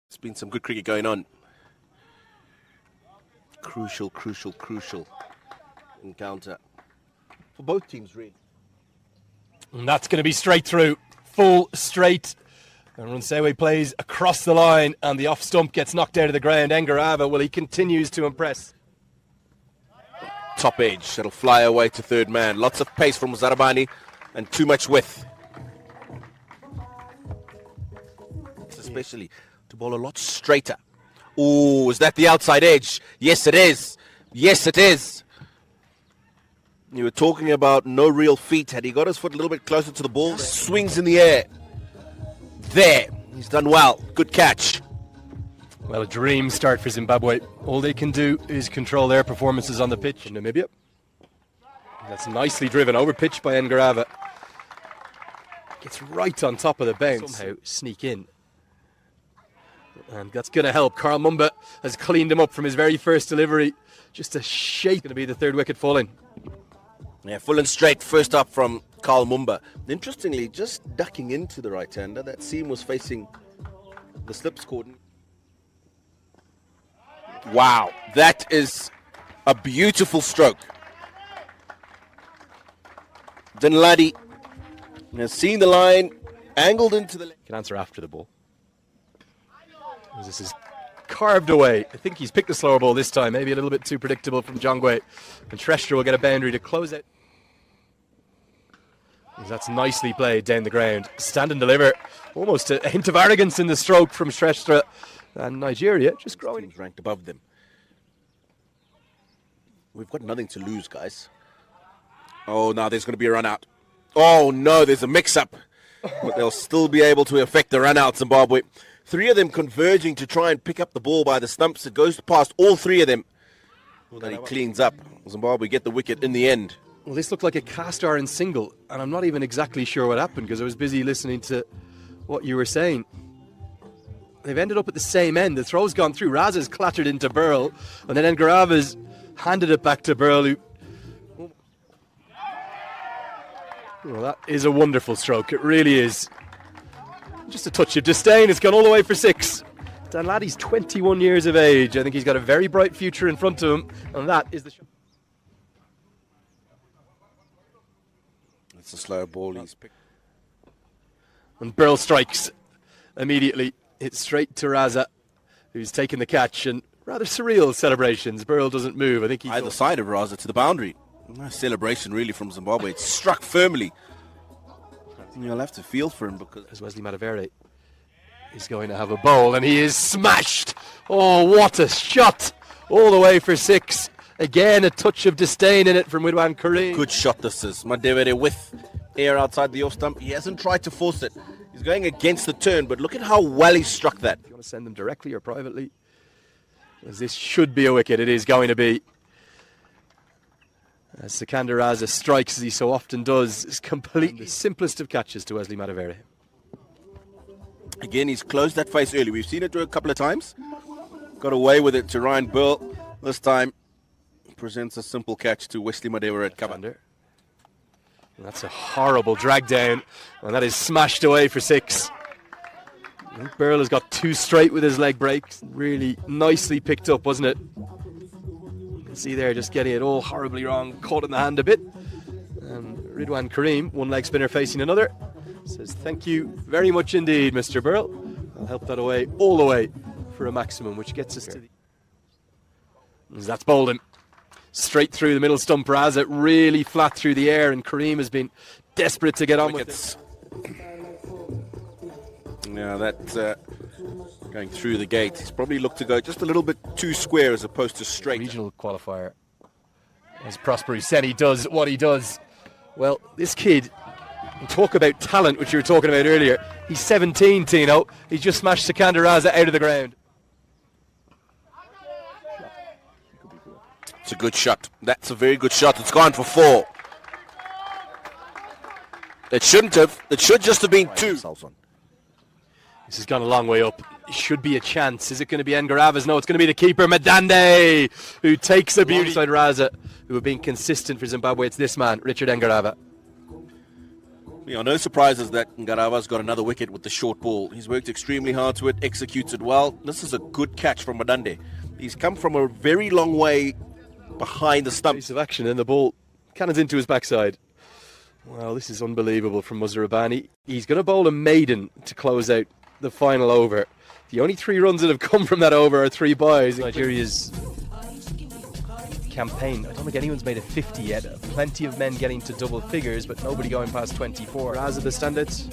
There's been some good cricket going on. Crucial encounter for both teams, really. And that's going to be straight through, full straight. And Runsewe plays across the line, and the off stump gets knocked out of the ground. Ngarava, well, he continues to impress. Top edge, that'll fly away to third man. Lots of pace from Zarabani and too much width. Especially to bowl a lot straighter. Oh, is that the outside edge? Yes, it is. Yes, it is. You were talking about no real feet. Had he got his foot a little bit closer to the ball, swings in the air. There. He's done well. Good catch. Well, a dream start for Zimbabwe. All they can do is control their performances on the pitch in Namibia. That's nicely driven over pitch by Ngarava. Gets right on top of the bounce. Somehow sneak in. And that's going to help. Carl Mumba has cleaned him up from his very first delivery. Just a shake. Going to be the third wicket falling. Yeah, full and straight. First up from Carl Mumba. Interestingly, just ducking into the right-hander. That seam was facing the slips cordon. Wow, that is a beautiful stroke. Dinladi has seen the line, angled into the... Can answer after the ball. This is carved away. I think he's picked the slower ball this time. Maybe a little bit too predictable from Jongwe. And Shrestha will get a boundary to close it. That's nicely played down the ground. Stand and deliver. Almost a hint of arrogance in the stroke from Shrestha. And Nigeria just growing. Teams ranked above them. We've got nothing to lose, guys. Oh, now there's going to be a run out. Oh, no, there's a mix-up. But they'll still be able to affect the run out, Zimbabwe. Three of them converging to try and pick up the ball by the stumps. It goes past all three of them. Then he cleans up. Zimbabwe get the wicket in the end. Well, this looked like a cast iron single, and I'm not even exactly sure what happened because I was busy listening to what you were saying. They've ended up at the same end. The throw's gone through. Raza's clattered into Burl, and then Ngarava's handed it back to Burl, who... Well, that is a wonderful stroke. It really is. Just a touch of disdain. It's gone all the way for six. Dinladi's 21 years of age. I think he's got a very bright future in front of him, and that is the shot. It's a slow ball. He's picked. And Burl strikes immediately. It's straight to Raza, who's taken the catch, and rather surreal celebrations. Burl doesn't move. I think he's either side of Raza to the boundary. Nice celebration, really, from Zimbabwe. It's struck firmly. You'll have to feel for him because... As Wesley Madavere is going to have a bowl, and he is smashed. Oh, what a shot. All the way for six. Again, a touch of disdain in it from Widwan Kareem. Good shot this is. Madavere with air outside the off stump. He hasn't tried to force it. He's going against the turn, but look at how well he struck that. If you want to send them directly or privately, as this should be a wicket, it is going to be. As Sikandar Raza strikes, as he so often does, is completely the simplest of catches to Wesley Madavere. Again, he's closed that face early. We've seen it do a couple of times. Got away with it to Ryan Burl. This time, presents a simple catch to Wesley Madavere at cover. That's a horrible drag down, and that is smashed away for six. I think Burl has got two straight with his leg breaks. Really nicely picked up, wasn't it? See there, just getting it all horribly wrong, caught in the hand a bit. And Ridwan Kareem, one leg spinner facing another, says thank you very much indeed, Mr. Burl. I'll help that away all the way for a maximum, which gets us to the... As that's bowled him straight through the middle stump. Raza really flat through the air, and Kareem has been desperate to get on with it. Yeah, that's going through the gate. He's probably looked to go just a little bit too square as opposed to straight. Regional qualifier. As Prosper Husseini does what he does. Well, this kid, talk about talent, which you were talking about earlier. He's 17, Tino. He's just smashed Sikandar Raza out of the ground. It's a good shot. That's a very good shot. It's gone for four. It shouldn't have. It should just have been two. This has gone a long way up. It should be a chance. Is it going to be Ngarava's? No, it's going to be the keeper, Madande, who takes a beauty. Alongside Raza, who have been consistent for Zimbabwe. It's this man, Richard Ngarava. Yeah, no surprises that Ngarava's got another wicket with the short ball. He's worked extremely hard to it, executes it well. This is a good catch from Madande. He's come from a very long way behind the stump. Piece of action, and the ball cannons into his backside. Well, this is unbelievable from Muzarabani. He's going to bowl a maiden to close out the final over. The only 3 runs that have come from that over are 3 byes. Nigeria's campaign, I don't think anyone's made a 50 yet. Plenty of men getting to double figures, but nobody going past 24. As are the standards.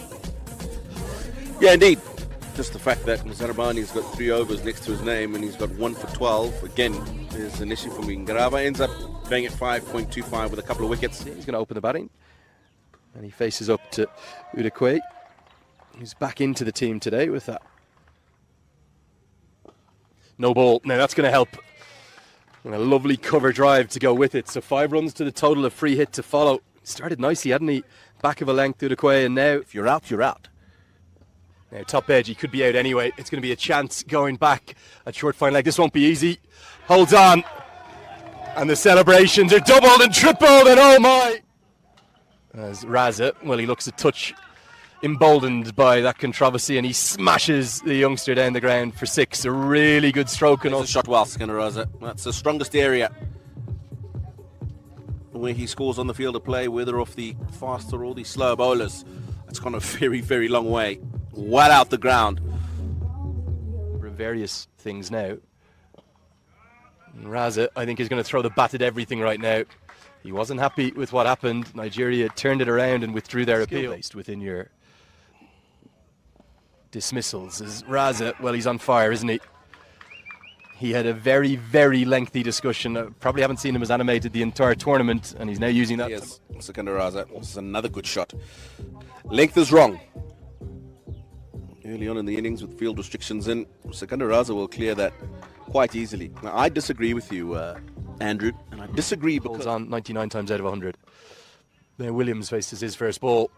Yeah, indeed. Just the fact that Muzarabani's got 3 overs next to his name and he's got 1 for 12. Again, there's an issue for me. Ngarava ends up going at 5.25 with a couple of wickets. He's going to open the batting. And he faces up to Udekwe, who's back into the team today with that. No ball. Now that's going to help. And a lovely cover drive to go with it. So 5 runs to the total, a free hit to follow. Started nicely, hadn't he? Back of a length, Udekwe, and now... If you're out, you're out. Now, top edge, he could be out anyway. It's going to be a chance going back at short fine leg. This won't be easy. Holds on. And the celebrations are doubled and tripled, and oh my! As Raza, well, he looks a touch emboldened by that controversy, and he smashes the youngster down the ground for 6. A really good stroke. And also shot well, Raza. That's the strongest area where he scores on the field of play, whether off the faster or the slower bowlers. It's gone a very, very long way. Well out the ground. For various things now. And Raza, I think, is going to throw the bat at everything right now. He wasn't happy with what happened. Nigeria turned it around and withdrew their appeal. Based within your dismissals. As Raza, well, he's on fire, isn't he? He had a very, very lengthy discussion. Probably haven't seen him as animated the entire tournament, and he's now using that. Yes, Raza. This is another good shot. Length is wrong. Early on in the innings with field restrictions in, Raza will clear that quite easily. Now, I disagree with you, Andrew, and I disagree because... on 99 times out of 100. Now Williams faces his first ball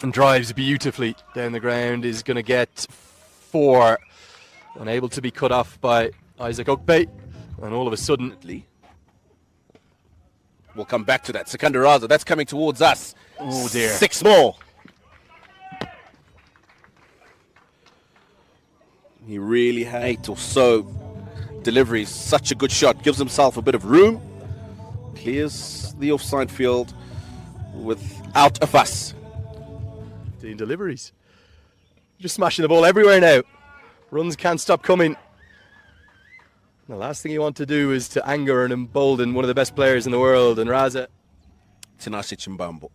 and drives beautifully down the ground. Is going to get 4. Unable to be cut off by Isaac Okpe. And all of a sudden... We'll come back to that. Raza, that's coming towards us. Oh dear. 6 more. He really had 8 or so deliveries. Such a good shot. Gives himself a bit of room. Clears the offside field without a fuss. 15 deliveries. Just smashing the ball everywhere now. Runs can't stop coming. The last thing you want to do is to anger and embolden one of the best players in the world, and Raza. Tinashe Chimbambo,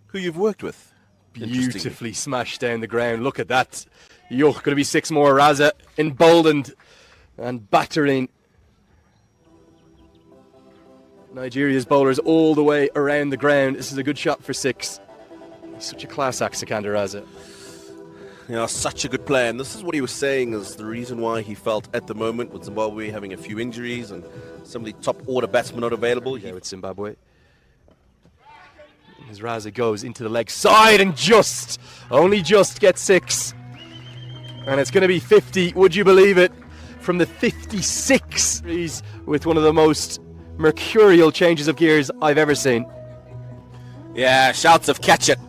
who you've worked with. Beautifully smashed down the ground. Look at that. Going to be 6 more. Raza emboldened and battering Nigeria's bowlers all the way around the ground. This is a good shot for 6. He's such a class act, Sikandar Raza. Yeah, such a good player, and this is what he was saying is the reason why he felt at the moment with Zimbabwe having a few injuries and some of the top order batsmen not available. Yeah, with Zimbabwe. As Raza goes into the leg side and only just gets 6. And it's going to be 50, would you believe it, from the 56. He's with one of the most mercurial changes of gears I've ever seen. Yeah, shouts of catch it.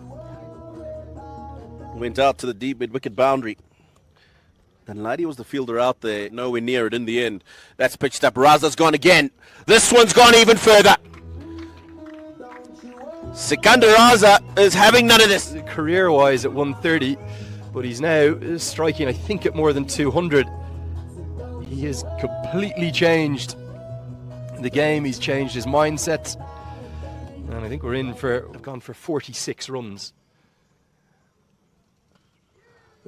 Went out to the deep mid-wicket boundary. And Ladi was the fielder out there, nowhere near it in the end. That's pitched up. Raza's gone again. This one's gone even further. Sikandar Raza is having none of this. Career-wise at 130, but he's now striking, I think, at more than 200. He has completely changed the game. He's changed his mindset. And I think we've gone for 46 runs.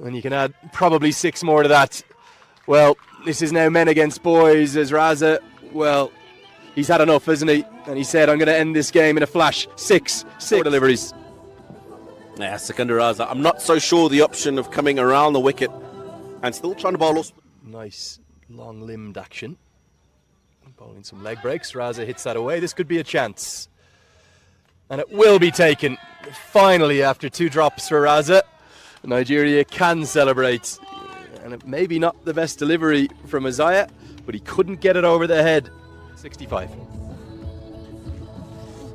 And you can add probably 6 more to that. Well, this is now men against boys as Raza, well, he's had enough, hasn't he? And he said, I'm going to end this game in a flash. 6 deliveries. Yeah, Sikandar Raza. I'm not so sure the option of coming around the wicket and still trying to bowl us. Nice long-limbed action. Bowling some leg breaks. Raza hits that away. This could be a chance. And it will be taken. Finally, after 2 drops for Raza, Nigeria can celebrate. And maybe not the best delivery from Isaiah, but he couldn't get it over the head. 65.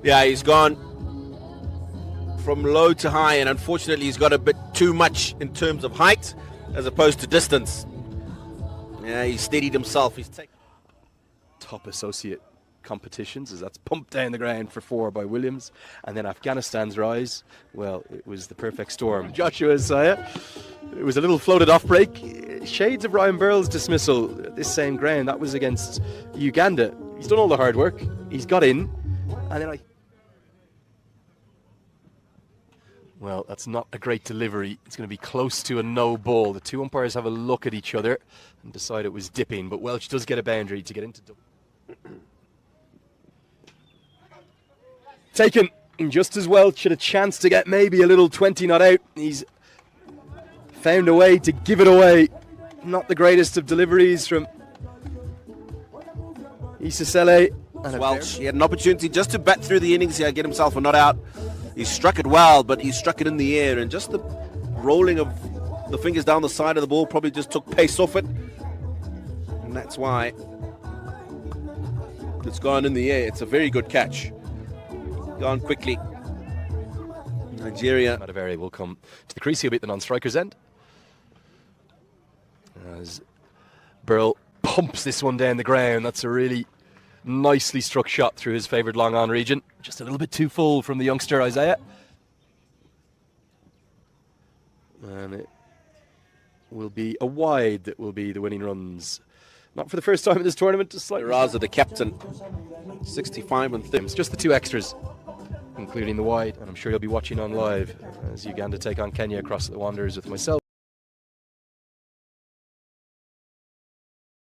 Yeah, he's gone from low to high, and unfortunately he's got a bit too much in terms of height as opposed to distance. Yeah, he steadied himself. He's taken top associate competitions as that's pumped down the ground for 4 by Williams. And then Afghanistan's rise, well, it was the perfect storm. Joshua Isaiah, it was a little floated off break. Shades of Ryan Burl's dismissal at this same ground. That was against Uganda. He's done all the hard work. He's got in. And then well, that's not a great delivery. It's going to be close to a no ball. The two umpires have a look at each other and decide it was dipping. But Welch does get a boundary to get into double. Taken just as Welch had a chance to get maybe a little 20 not out. He's found a way to give it away. Not the greatest of deliveries from Isasele. Welch, he had an opportunity just to bat through the innings here, get himself a not out. He struck it well, but he struck it in the air, and just the rolling of the fingers down the side of the ball probably just took pace off it, and that's why it's gone in the air. It's a very good catch. Gone quickly. Nigeria. Mataveri will come to the crease. He'll be at the non-striker's end. As Burl pumps this one down the ground. That's a really nicely struck shot through his favoured long-on region. Just a little bit too full from the youngster Isaiah. And it will be a wide that will be the winning runs. Not for the first time in this tournament. SHEERAZ, the captain. 65 and 30. It's just the two extras, including the wide. And I'm sure you'll be watching on live as Uganda take on Kenya across the Wanderers with myself.